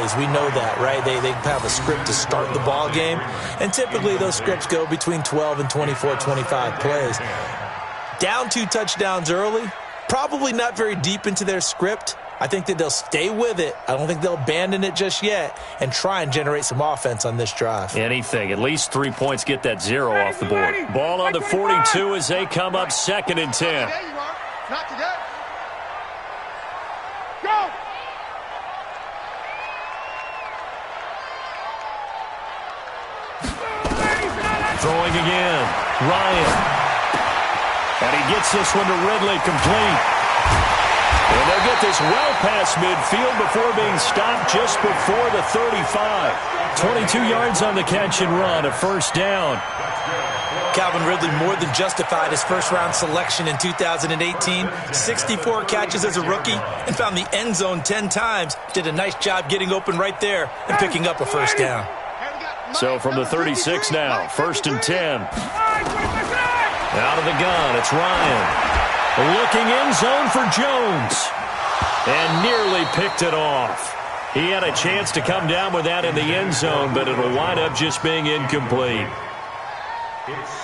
plays. We know that, right? They have a script to start the ball game, and typically those scripts go between 12 and 24, 25 plays. Down 2 touchdowns early, probably not very deep into their script. I think that they'll stay with it. I don't think they'll abandon it just yet and try and generate some offense on this drive. Anything. At least 3 points, get that 0 off the board. Ball on the 42 as they come up 2nd and 10. There you are. Not today. Go! Throwing again. Ryan. And he gets this one to Ridley, complete. And they'll get this well past midfield before being stopped just before the 35. 22 yards on the catch and run, a first down. Calvin Ridley more than justified his first-round selection in 2018. 64 catches as a rookie and found the end zone 10 times. Did a nice job getting open right there and picking up a first down. So from the 36 now, 1st and 10. Out of the gun, it's Ryan. Looking end zone for Jones. And nearly picked it off. He had a chance to come down with that in the end zone, but it'll wind up just being incomplete.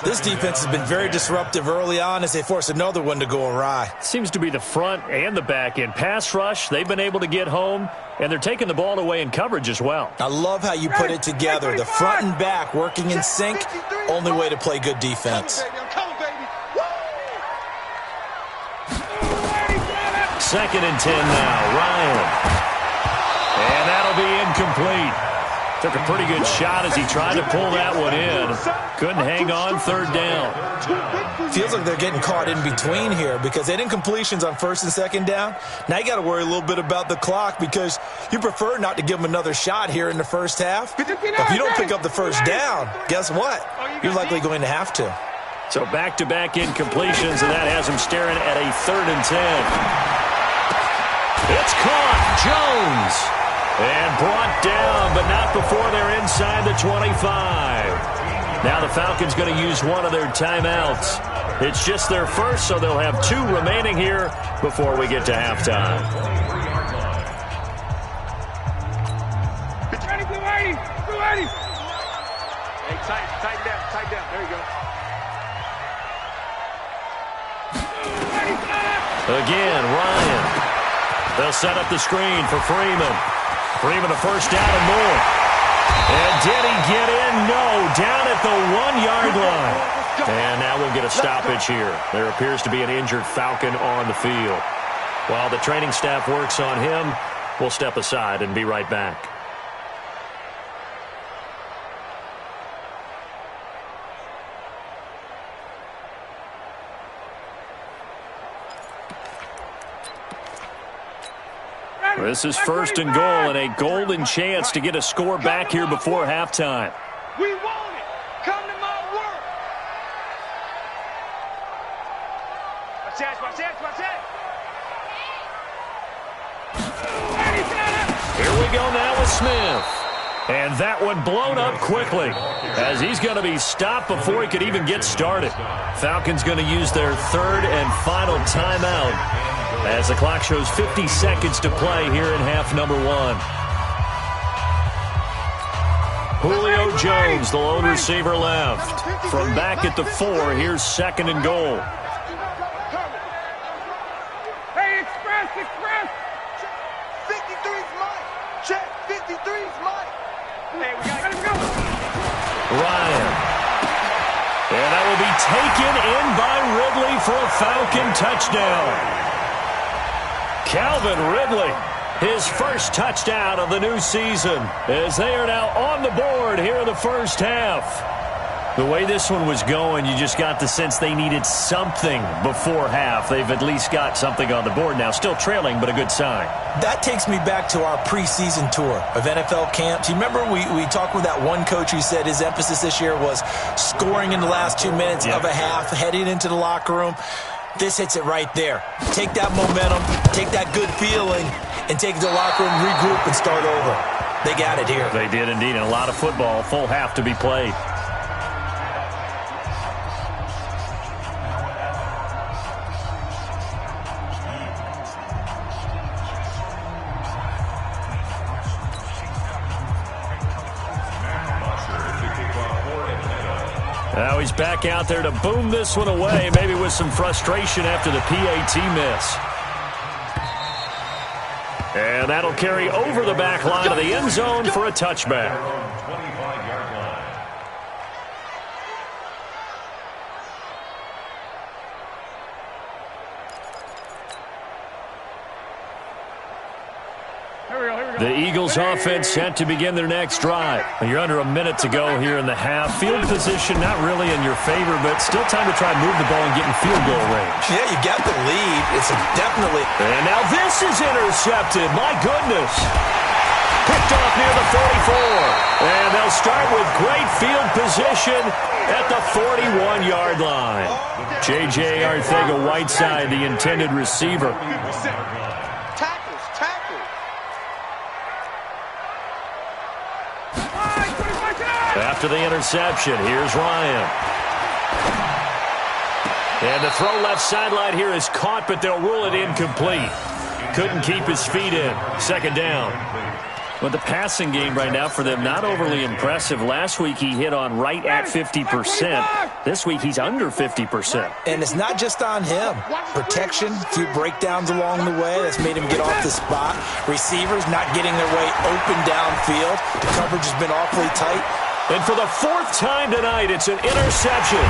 This defense has been very disruptive early on as they force another one to go awry. Seems to be the front and the back end. Pass rush, they've been able to get home, and they're taking the ball away in coverage as well. I love how you put it together. The front and back working in sync, only way to play good defense. 2nd and 10 now, Ryan. And that'll be incomplete. Took a pretty good shot as he tried to pull that one in. Couldn't hang on, 3rd down. Feels like they're getting caught in between here because they didn't completions on 1st and 2nd down. Now you got to worry a little bit about the clock because you prefer not to give them another shot here in the first half. But if you don't pick up the first down, guess what? You're likely going to have to. So back-to-back incompletions, and that has him staring at a 3rd and 10. It's caught. Jones. And brought down, but not before they're inside the 25. Now the Falcons going to use one of their timeouts. It's just their first, so they'll have 2 remaining here before we get to halftime. Hey, tighten down. There you go. Again, Ryan. They'll set up the screen for Freeman. Freeman a first down and more. And did he get in? No. Down at the 1-yard line. And now we'll get a stoppage here. There appears to be an injured Falcon on the field. While the training staff works on him, we'll step aside and be right back. This is 1st and goal and a golden chance to get a score back here before halftime. We want it. Come to my work. Watch that. Here we go now with Smith. And that one blown up quickly as he's going to be stopped before he could even get started. Falcons going to use their 3rd and final timeout as the clock shows 50 seconds to play here in half number 1. Julio Jones, the lone receiver left. From back at the 4, here's 2nd and goal. Hey, express. 53's mine. Check, 53's mine. Hey, we got to go. Ryan. And that will be taken in by Ridley for a Falcon touchdown. Calvin Ridley, his first touchdown of the new season, as they are now on the board here in the first half. The way this one was going, you just got the sense they needed something before half. They've at least got something on the board now. Still trailing, but a good sign. That takes me back to our preseason tour of NFL camps. You remember we talked with that one coach who said his emphasis this year was scoring in the last 2 minutes of a half, heading into the locker room. This hits it right there. Take that momentum, take that good feeling, and take it to the locker room, regroup, and start over. They got it here. They did indeed, and a lot of football, full half to be played. Now he's back out there to boom this one away, maybe with some frustration after the PAT miss. And that'll carry over the back line of the end zone for a touchback. The Eagles offense set to begin their next drive. You're under a minute to go here in the half. Field position not really in your favor, but still time to try and move the ball and get in field goal range. Yeah, you got the lead. It's definitely... And now this is intercepted. My goodness. Picked off near the 44. And they'll start with great field position at the 41-yard line. J.J. Arcega-Whiteside, the intended receiver. After the interception, here's Ryan. And the throw left sideline here is caught, but they'll rule it incomplete. Couldn't keep his feet in. Second down. Well, the passing game right now for them, not overly impressive. Last week he hit on right at 50%. This week he's under 50%. And it's not just on him. Protection, a few breakdowns along the way. That's made him get off the spot. Receivers not getting their way open downfield. The coverage has been awfully tight. And for the fourth time tonight, it's an interception.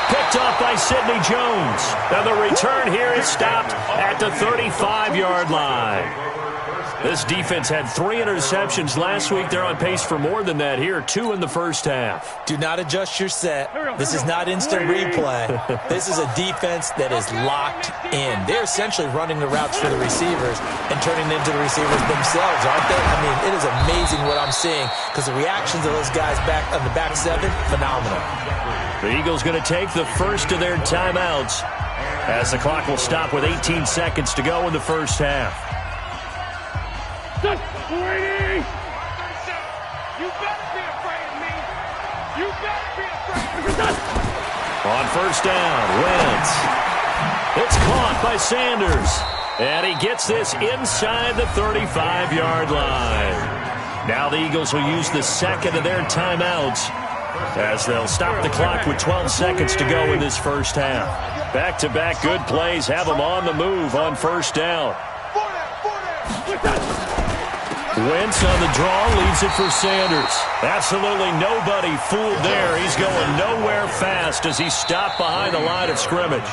Picked off by Sidney Jones. And the return here is stopped at the 35-yard line. This defense had 3 interceptions last week. They're on pace for more than that here. 2 in the first half. Do not adjust your set. This is not instant replay. This is a defense that is locked in. They're essentially running the routes for the receivers and turning them into the receivers themselves, aren't they? I mean, it is amazing what I'm seeing because the reactions of those guys back on the back 7, phenomenal. The Eagles going to take the first of their timeouts as the clock will stop with 18 seconds to go in the first half. You better be afraid of me. You better be afraid of me. On first down, Wentz. It's caught by Sanders. And he gets this inside the 35-yard line. Now the Eagles will use the second of their timeouts as they'll stop the clock with 12 seconds to go in this first half. Back-to-back good plays have them on the move on first down. Wentz on the draw, leads it for Sanders. Absolutely nobody fooled there. He's going nowhere fast as he's stopped behind the line of scrimmage.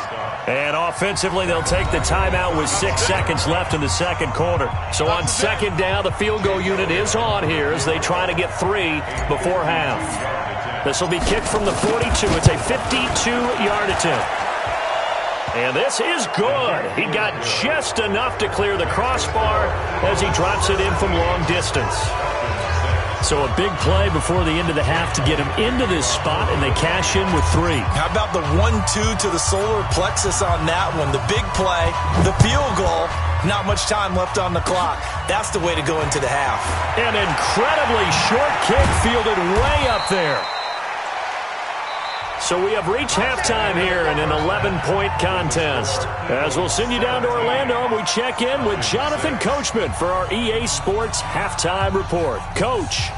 And offensively, they'll take the timeout with 6 seconds left in the second quarter. So on second down, the field goal unit is on here as they try to get 3 before half. This will be kicked from the 42. It's a 52-yard attempt. And this is good. He got just enough to clear the crossbar as he drops it in from long distance. So a big play before the end of the half to get him into this spot, and they cash in with 3. How about the 1-2 to the solar plexus on that one? The big play, the field goal, not much time left on the clock. That's the way to go into the half. An incredibly short kick fielded way up there. So we have reached halftime here in an 11-point contest. As we'll send you down to Orlando, we check in with Jonathan Coachman for our EA Sports Halftime Report. Coach.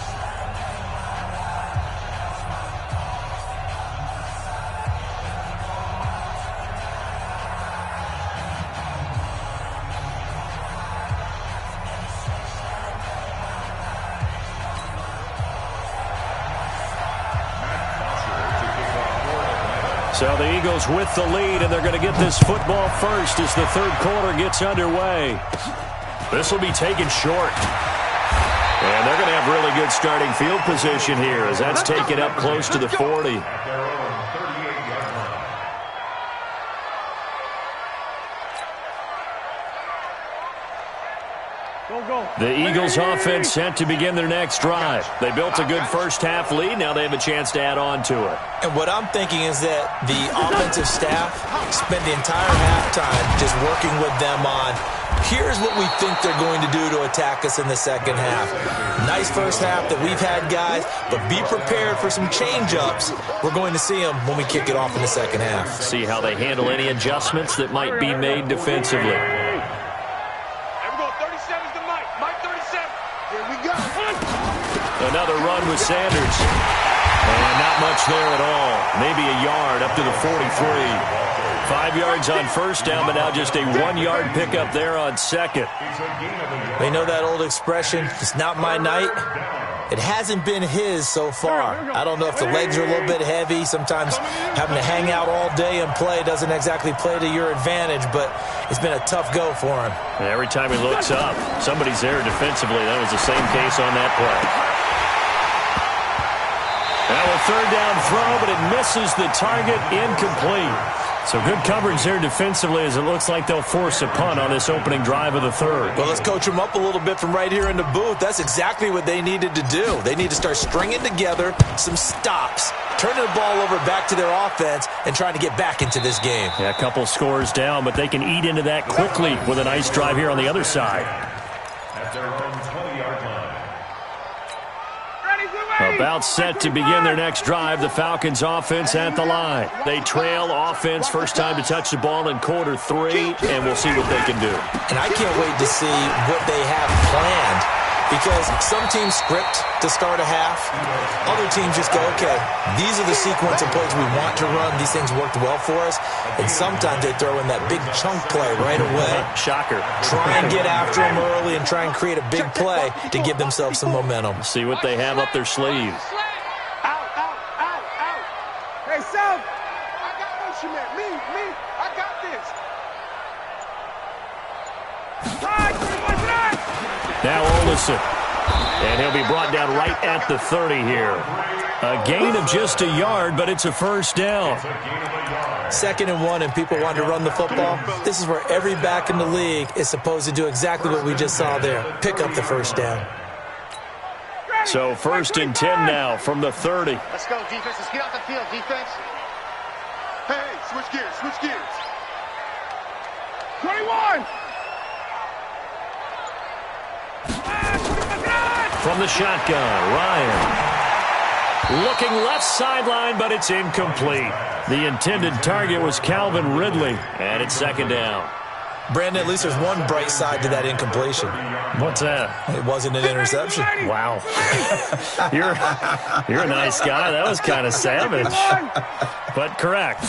So the Eagles with the lead, and they're going to get this football first as the third quarter gets underway. This will be taken short. And they're going to have really good starting field position here as that's taken up close to the 40. The Eagles offense set to begin their next drive. They built a good first half lead. Now they have a chance to add on to it. And what I'm thinking is that the offensive staff spent the entire halftime just working with them on, here's what we think they're going to do to attack us in the second half. Nice first half that we've had, guys, but be prepared for some change-ups. We're going to see them when we kick it off in the second half. See how they handle any adjustments that might be made defensively. Another run with Sanders. And not much there at all. Maybe a yard up to the 43. 5 yards on first down, but now just a 1-yard pickup there on second. They know that old expression, it's not my night. It hasn't been his so far. I don't know if the legs are a little bit heavy. Sometimes having to hang out all day and play doesn't exactly play to your advantage, but it's been a tough go for him. And every time he looks up, somebody's there defensively. That was the same case on that play. Now a third down throw, but it misses the target, incomplete. So good coverage there defensively as it looks like they'll force a punt on this opening drive of the third. Well, let's coach them up a little bit from right here in the booth. That's exactly what they needed to do. They need to start stringing together some stops, turning the ball over back to their offense, and trying to get back into this game. Yeah, a couple scores down, but they can eat into that quickly with a nice drive here on the other side. About set to begin their next drive, the Falcons offense at the line. They trail offense, first time to touch the ball in quarter 3, and we'll see what they can do. And I can't wait to see what they have planned, because some teams script to start a half. Other teams just go, okay, these are the sequence of plays we want to run. These things worked well for us. And sometimes they throw in that big chunk play right away. Shocker. Try and get after them early and try and create a big play to give themselves some momentum. See what they have up their sleeve. Out. Hey, Sam, I got motion, man. Me, I got this. Now Olsen. And he'll be brought down right at the 30 here. A gain of just a yard, but it's a first down. 2nd and 1, and people want to run the football. This is where every back in the league is supposed to do exactly what we just saw there. Pick up the first down. So 1st and 10 now from the 30. Let's go, defense. Let's get off the field, defense. Hey, switch gears. 21. From the shotgun, Ryan. Looking left sideline, but it's incomplete. The intended target was Calvin Ridley, and it's 2nd down. Brandon, at least there's one bright side to that incompletion. What's that? It wasn't an interception. Wow. You're a nice guy. That was kind of savage. But correct.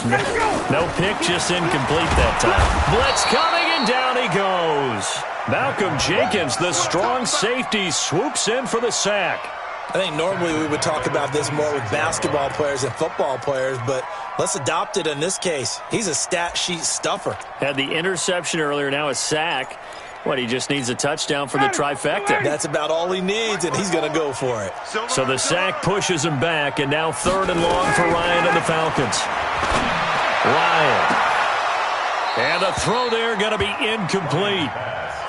No pick, just incomplete that time. Blitz coming, and down he goes. Malcolm Jenkins, the strong safety, swoops in for the sack. I think normally we would talk about this more with basketball players and football players, but let's adopt it in this case. He's a stat sheet stuffer. Had the interception earlier, now a sack. What, he just needs a touchdown for the trifecta. That's about all he needs, and he's going to go for it. So the sack pushes him back, and now 3rd and long for Ryan and the Falcons. Ryan. And the throw there going to be incomplete.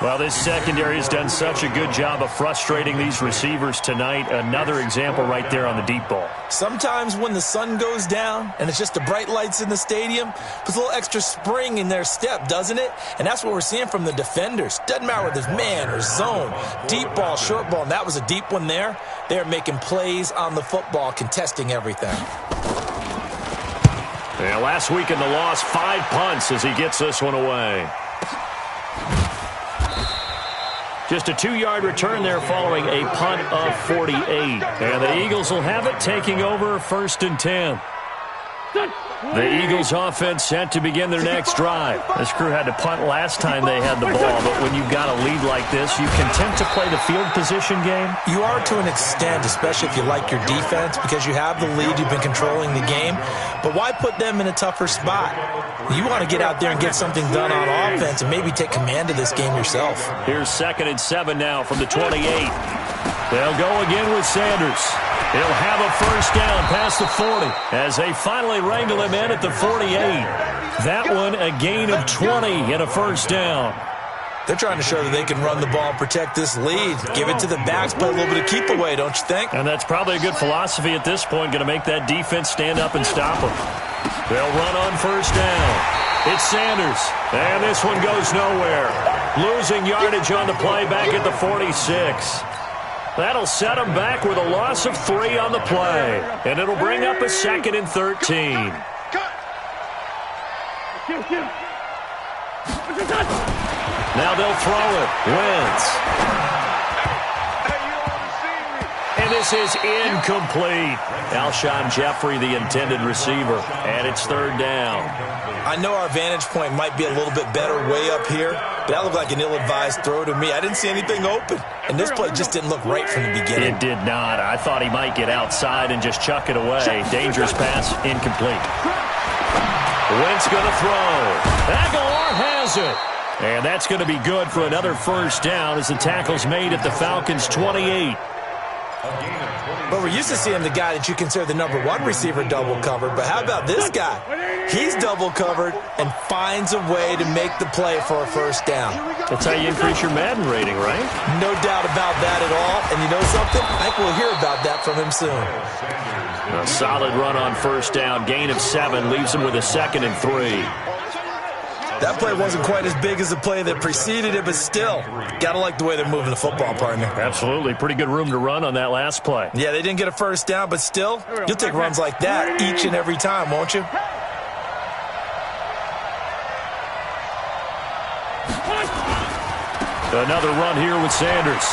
Well, this secondary has done such a good job of frustrating these receivers tonight. Another example right there on the deep ball. Sometimes when the sun goes down and it's just the bright lights in the stadium, puts a little extra spring in their step, doesn't it? And that's what we're seeing from the defenders. Doesn't matter whether it's man or zone, deep ball, short ball, and that was a deep one there. They're making plays on the football, contesting everything. Yeah, last week in the loss, 5 punts as he gets this one away. Just a 2-yard return there following a punt of 48. And the Eagles will have it, taking over 1st and 10. The Eagles offense set to begin their next drive. This crew had to punt last time they had the ball, but when you've got a lead like this, you content to play the field position game? You are to an extent, especially if you like your defense, because you have the lead, you've been controlling the game. But why put them in a tougher spot? You want to get out there and get something done on offense and maybe take command of this game yourself. Here's 2nd and 7 now from the 28. They'll go again with Sanders. He'll have a first down past the 40 as they finally wrangle him in at the 48. That one a gain of 20 and a first down. They're trying to show that they can run the ball, protect this lead, give it to the backs, play a little bit of keep away, don't you think? And that's probably a good philosophy at this point, going to make that defense stand up and stop them. They'll run on first down. It's Sanders, and this one goes nowhere. Losing yardage on the play back at the 46. That'll set them back with a loss of 3 on the play. And it'll bring up a 2nd and 13. Now they'll throw it. Wentz. And this is incomplete. Alshon Jeffrey, the intended receiver, and it's third down. I know our vantage point might be a little bit better way up here, but that looked like an ill-advised throw to me. I didn't see anything open, and this play just didn't look right from the beginning. It did not. I thought he might get outside and just chuck it away. Dangerous pass, incomplete. Wentz going to throw. Aguilar has it. And that's going to be good for another first down as the tackle's made at the Falcons' 28. But we're used to seeing the guy that you consider the number one receiver double covered. But how about this guy? He's double covered and finds a way to make the play for a first down. That's how you increase your Madden rating, right? No doubt about that at all. And you know something? I think we'll hear about that from him soon. A solid run on first down. Gain of 7 leaves him with a 2nd and 3. That play wasn't quite as big as the play that preceded it, but still, got to like the way they're moving the football, partner. Absolutely. Pretty good room to run on that last play. Yeah, they didn't get a first down, but still, you'll take runs like that each and every time, won't you? Another run here with Sanders.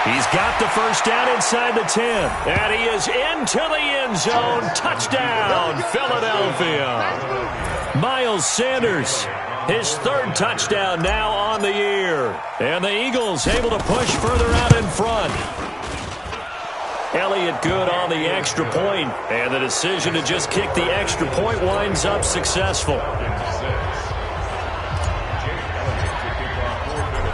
He's got the first down inside the 10. And he is into the end zone. Touchdown, Philadelphia. Miles Sanders, his 3rd touchdown now on the year. And the Eagles able to push further out in front. Elliott good on the extra point. And the decision to just kick the extra point winds up successful.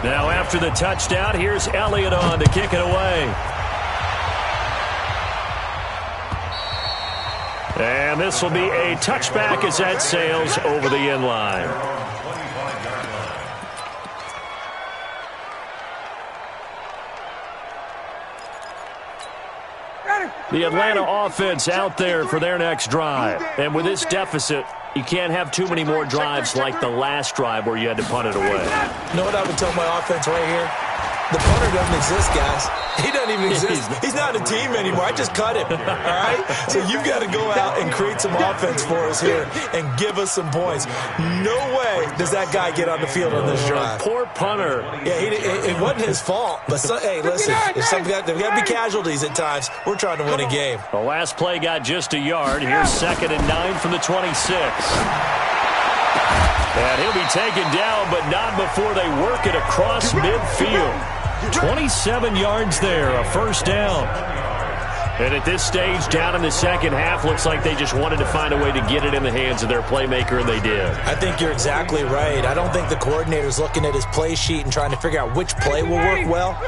Now after the touchdown, here's Elliott on to kick it away. And this will be a touchback as that sails over the end line. The Atlanta offense out there for their next drive. And with this deficit, you can't have too many more drives like the last drive where you had to punt it away. You know what I would tell my offense right here? The punter doesn't exist, guys. He doesn't even exist. He's not a team anymore. I just cut him, all right? So you've got to go out and create some offense for us here and give us some points. No way does that guy get on the field on this drive. Poor punter. Yeah, it wasn't his fault. But, hey, listen, there's got to be casualties at times. We're trying to win a game. The last play got just a yard. Here's 2nd and 9 from the 26. And he'll be taken down, but not before they work it across midfield. 27 yards there, a first down. And at this stage, down in the second half, looks like they just wanted to find a way to get it in the hands of their playmaker, and they did. I think you're exactly right. I don't think the coordinator's looking at his play sheet and trying to figure out which play will work well.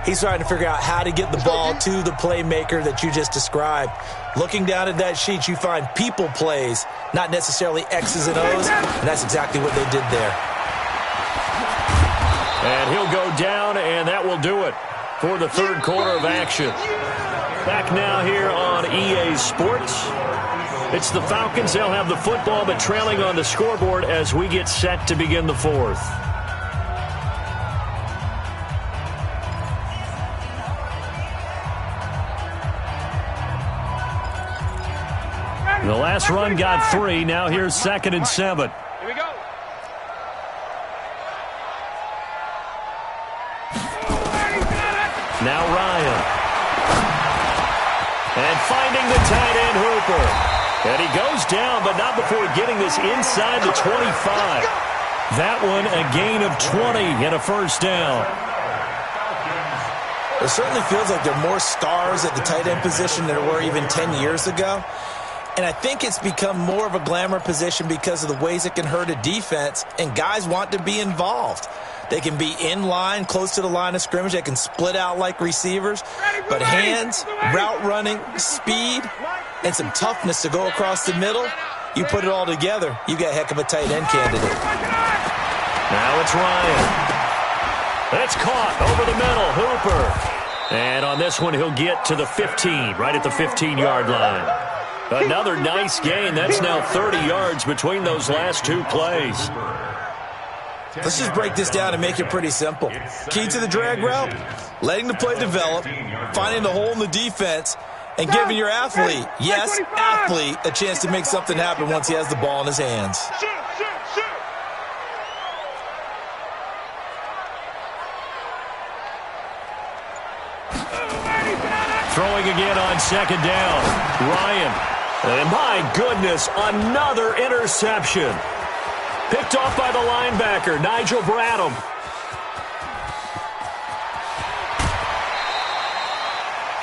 He's trying to figure out how to get the ball to the playmaker that you just described. Looking down at that sheet, you find people plays, not necessarily X's and O's, and that's exactly what they did there. And he'll go down, and that will do it for the third quarter of action. Back now here on EA Sports. It's the Falcons. They'll have the football, but trailing on the scoreboard as we get set to begin the fourth. The last run got 3. Now here's 2nd and 7. Here we go. Now Ryan. And finding the tight end Hooper. And he goes down, but not before getting this inside the 25. That one a gain of 20 and a first down. It certainly feels like there are more stars at the tight end position than there were even 10 years ago. And I think it's become more of a glamour position because of the ways it can hurt a defense, and guys want to be involved. They can be in line, close to the line of scrimmage. They can split out like receivers. But hands, route running, speed, and some toughness to go across the middle, you put it all together, you got a heck of a tight end candidate. Now it's Ryan. That's caught over the middle, Hooper. And on this one, he'll get to the 15, right at the 15-yard line. Another nice gain. That's now 30 yards between those last 2 plays. Let's just break this down and make it pretty simple. Key to the drag route, letting the play develop, finding the hole in the defense, and giving your athlete, yes, athlete, a chance to make something happen once he has the ball in his hands. Throwing again on second down. Ryan. And my goodness, another interception. Picked off by the linebacker, Nigel Bradham.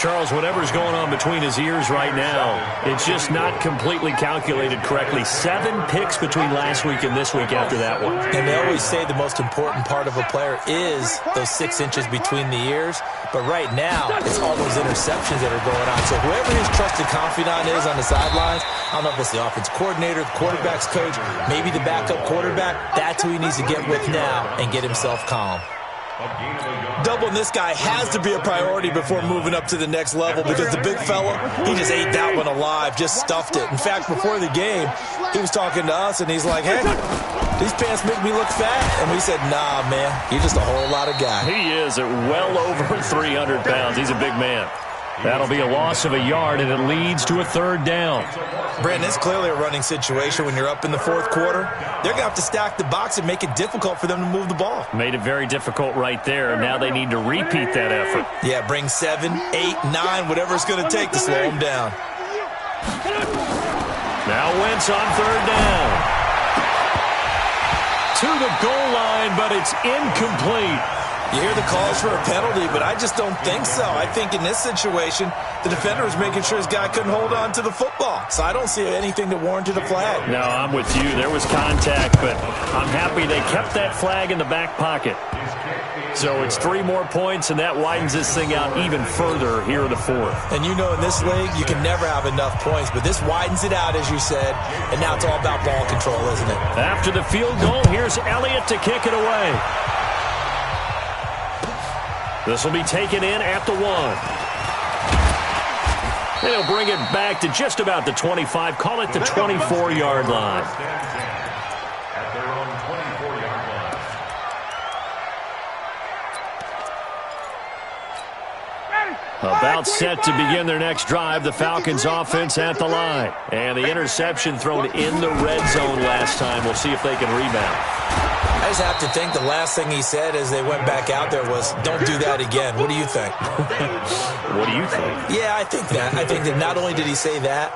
Charles, whatever's going on between his ears right now, it's just not completely calculated correctly. 7 picks between last week and this week after that one. And they always say the most important part of a player is those 6 inches between the ears. But right now, it's all those interceptions that are going on. So whoever his trusted confidant is on the sidelines, I don't know if it's the offense coordinator, the quarterback's coach, maybe the backup quarterback, that's who he needs to get with now and get himself calm. Doubling this guy has to be a priority before moving up to the next level because the big fella, he just ate that one alive, just stuffed it. In fact, before the game, he was talking to us, and he's like, hey, these pants make me look fat. And we said, nah, man, you're just a whole lot of guy. He is at well over 300 pounds. He's a big man. That'll be a loss of a yard, and it leads to a 3rd down. Brandon, it's clearly a running situation when you're up in the 4th quarter. They're going to have to stack the box and make it difficult for them to move the ball. Made it very difficult right there. Now they need to repeat that effort. Yeah, bring 7, 8, 9, whatever it's going to take to slow them down. Now Wentz on 3rd down. To the goal line, but it's incomplete. You hear the calls for a penalty, but I just don't think so. I think in this situation, the defender was making sure his guy couldn't hold on to the football. So I don't see anything that warranted a flag. No, I'm with you. There was contact, but I'm happy they kept that flag in the back pocket. So it's 3 more points, and that widens this thing out even further here in the 4th. And you know in this league, you can never have enough points, but this widens it out, as you said, and now it's all about ball control, isn't it? After the field goal, here's Elliott to kick it away. This will be taken in at the 1. They'll bring it back to just about the 25. Call it the 24-yard line. At their own 24-yard line. About set to begin their next drive. The Falcons offense at the line. And the interception thrown in the red zone last time. We'll see if they can rebound. I just have to think the last thing he said as they went back out there was, don't do that again. What do you think? What do you think? Yeah, I think that. I think that not only did he say that,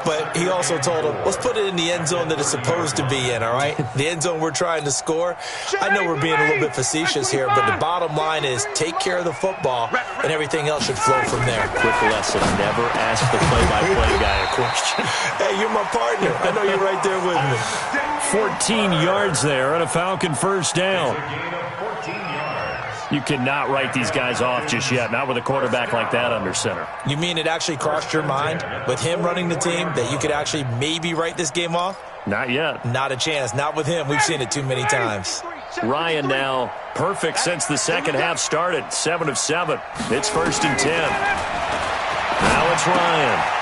but he also told him, let's put it in the end zone that it's supposed to be in, all right? The end zone we're trying to score. I know we're being a little bit facetious here, but the bottom line is take care of the football, and everything else should flow from there. Quick lesson, never ask the play-by-play guy a question. Hey, you're my partner. I know you're right there with me. 14 yards there and a Falcon 1st down. You cannot write these guys off just yet, not with a quarterback like that under center. You mean it actually crossed your mind with him running the team that you could actually maybe write this game off? Not yet. Not a chance. Not with him. We've seen it too many times. Ryan now perfect since the second half started. 7 of 7. It's 1st and 10. Now it's Ryan.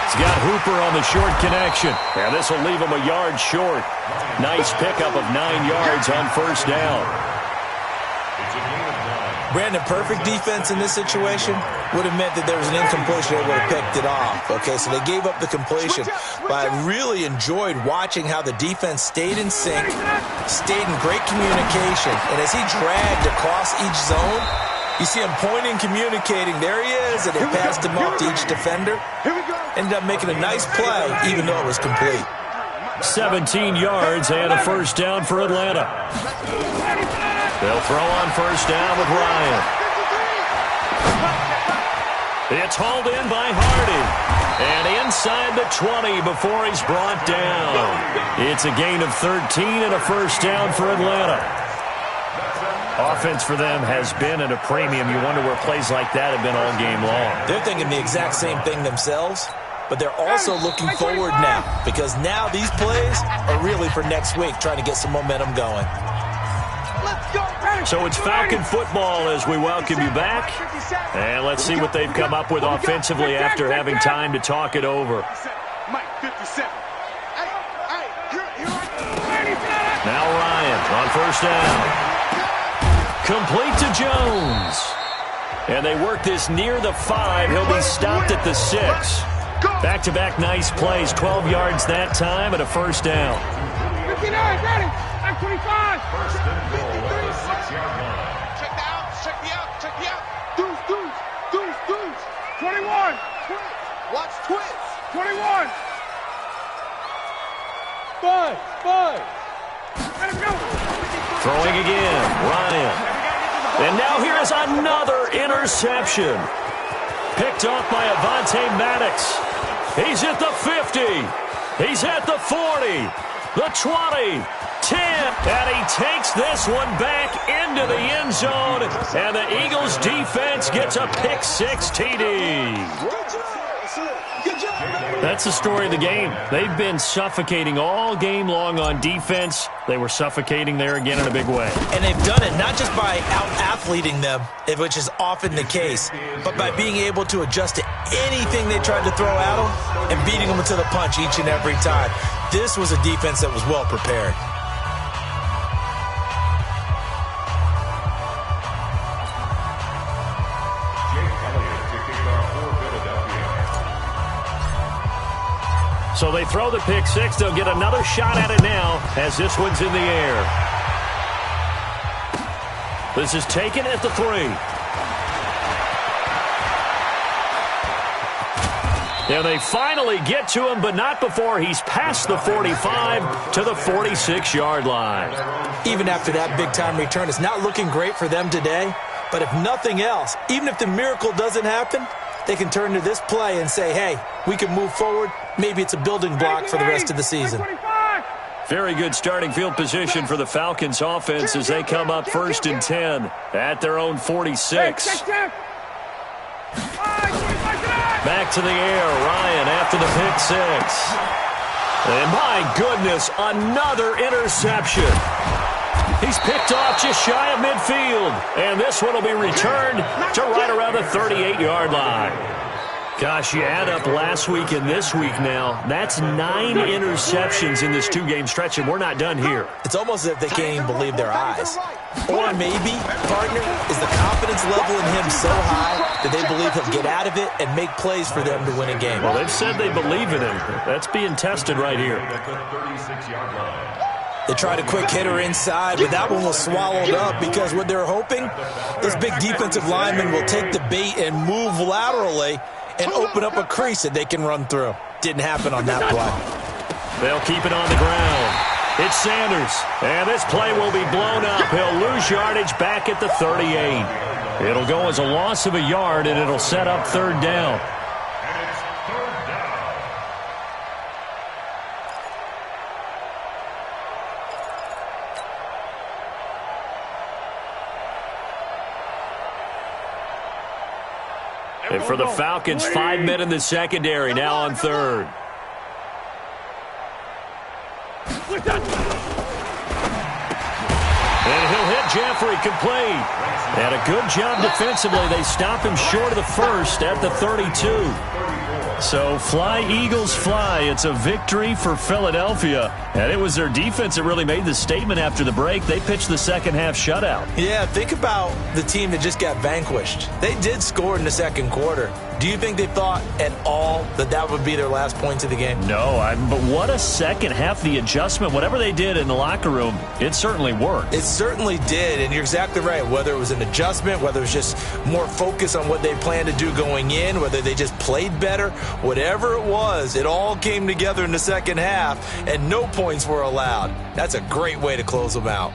He's got Hooper on the short connection. And this will leave him a yard short. Nice pickup of 9 yards on 1st down. Brandon, perfect defense in this situation would have meant that there was an incompletion. They would have picked it off. Okay, so they gave up the completion. But I really enjoyed watching how the defense stayed in sync, stayed in great communication. And as he dragged across each zone, you see him pointing, communicating. There he is, and they passed him off to each defender. Ended up making a nice play, even though it was complete. 17 yards and a 1st down for Atlanta. They'll throw on 1st down with Ryan. It's hauled in by Hardy. And inside the 20 before he's brought down. It's a gain of 13 and a 1st down for Atlanta. Offense for them has been at a premium. You wonder where plays like that have been all game long. They're thinking the exact same thing themselves, but they're also looking forward now because now these plays are really for next week, trying to get some momentum going. So it's Falcon football as we welcome you back. And let's see what they've come up with offensively after having time to talk it over. Now Ryan on 1st down. Complete to Jones. And they work this near the 5. He'll be stopped at the 6. Back-to-back nice plays. 12 yards that time and a 1st down. 59, ready. I'm 25. First and goal at the 6-yard line. Check the out. Check the out. Check the out. Deuce, deuce, deuce, deuce. 21. Watch twitch. 21. 5. Let him go. Throwing again, Ryan. And now here is another interception. Picked off by Avonte Maddox. He's at the 50. He's at the 40. The 20. 10. And he takes this one back into the end zone. And the Eagles defense gets a pick six TD. That's the story of the game. They've been suffocating all game long on defense. They were suffocating there again in a big way. And they've done it not just by out-athleting them, which is often the case, but by being able to adjust to anything they tried to throw at them and beating them to the punch each and every time. This was a defense that was well prepared. So they throw the pick six. They'll get another shot at it now as this one's in the air. This is taken at the 3. And they finally get to him, but not before he's past the 45 to the 46-yard line. Even after that big-time return, it's not looking great for them today. But if nothing else, even if the miracle doesn't happen, they can turn to this play and say, hey, we can move forward. Maybe it's a building block for the rest of the season. Very good starting field position for the Falcons offense as they come up 1st and 10 at their own 46. Back to the air, Ryan after the pick six. And my goodness, another interception. He's picked off just shy of midfield. And this one will be returned to right around the 38-yard line. Gosh, you add up last week and this week now, that's 9 interceptions in this 2-game stretch, and we're not done here. It's almost as if they can't even believe their eyes. Or maybe, partner, is the confidence level in him so high that they believe he'll get out of it and make plays for them to win a game. Well, they've said they believe in him. That's being tested right here. They tried a quick hitter inside, but that one was swallowed up because what they're hoping, those big defensive linemen will take the bait and move laterally and open up a crease that they can run through. Didn't happen on that play. They'll keep it on the ground. It's Sanders, and this play will be blown up. He'll lose yardage back at the 38. It'll go as a loss of a yard, and it'll set up 3rd down. And for the Falcons, 5 men in the secondary, now on 3rd. And he'll hit Jeffrey complete. And a good job defensively. They stop him short of the 1st at the 32. So fly, Eagles, fly. It's a victory for Philadelphia. And it was their defense that really made the statement after the break. They pitched the second half shutout. Yeah, think about the team that just got vanquished. They did score in the second quarter. Do you think they thought at all that that would be their last points of the game? No, but what a second half. The adjustment, whatever they did in the locker room, it certainly worked. It certainly did, and you're exactly right. Whether it was an adjustment, whether it was just more focus on what they planned to do going in, whether they just played better, whatever it was, it all came together in the second half, and no points were allowed. That's a great way to close them out.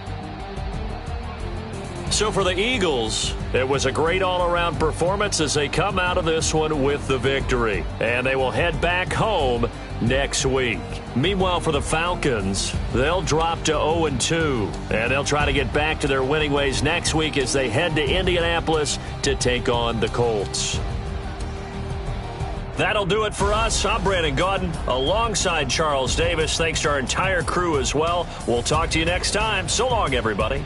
So for the Eagles, it was a great all-around performance as they come out of this one with the victory. And they will head back home next week. Meanwhile, for the Falcons, they'll drop to 0-2. And they'll try to get back to their winning ways next week as they head to Indianapolis to take on the Colts. That'll do it for us. I'm Brandon Gaudin alongside Charles Davis. Thanks to our entire crew as well. We'll talk to you next time. So long, everybody.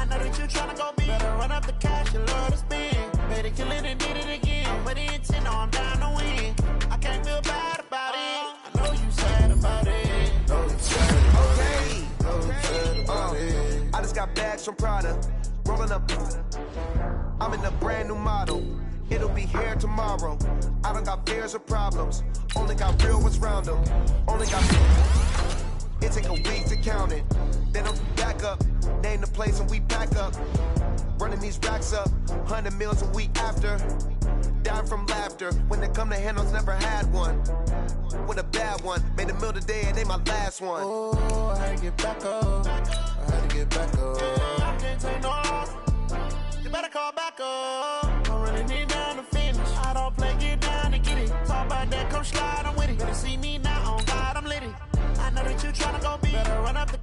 I know that you tryna go big. Better run up the cash, you love to spend. Better kill it and did it again. But the intent, no, I'm down to win. I can't feel bad about it. I know you sad about it. Know you sad about it. Know you sad about it. I just got bags from Prada. Rolling up. I'm in a brand new model. It'll be here tomorrow. I don't got fears or problems. Only got real ones round them. Only got. It take a week to count it. Then I'm back up. Name the place and we pack up. Running these racks up. 100 meals a week after. Dying from laughter. When they come to handles, never had one. With a bad one. Made a meal today and they my last one. Oh, I had to get back up. I had to get back up. I can't take no loss. You better call back up. I'm running it down to finish. I don't play, get down to get it. Talk about that, come slide, I'm with it. Better see me now, on God, I'm lit it. I know that you tryna go big. Better run up the